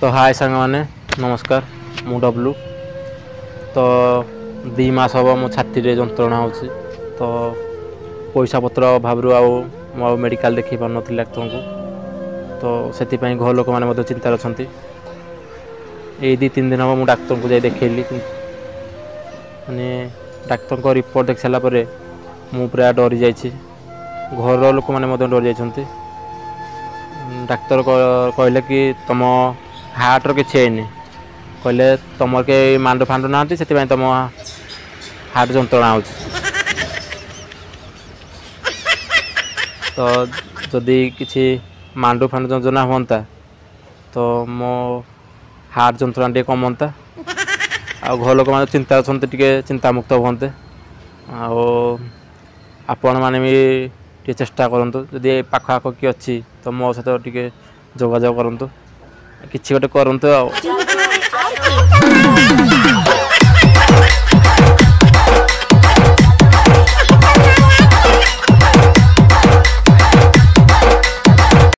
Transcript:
तो हाय सांग मैंने नमस्कार मु डब्लू। तो 2 मास हम मो छाती रे जंत्रणा हो तो पैसा पत्र अभाव आउ मेडिकल देखी पार नी डाक्तर को। तो से घर लोक मैंने चिंतार अच्छा। ये 2-3 दिन हम मुझे डाक्तर को जाए देखली माने डाक्तर को रिपोर्ट देख सारापर मु पूरा डरी जाइए। घर लोक मैंने डरी जाइए। डाक्तर कहले कि तुम हार्टर किसी है कहले तुम के मांड फांड ना से तुम हार्ट जंत्रणा हो। तो जदि किसी मांड फांड योजना होता तो मो हार्ट जंत्रणा टे कमता आ घर लोक मैंने चिंता अच्छा चिंतामुक्त होते। आपण मैंने भी टे चेष्टा करूँ जदि पाख आख किए अच्छी तो मो सहित टे जोगाजोग करूँ कि गोटे करूँ।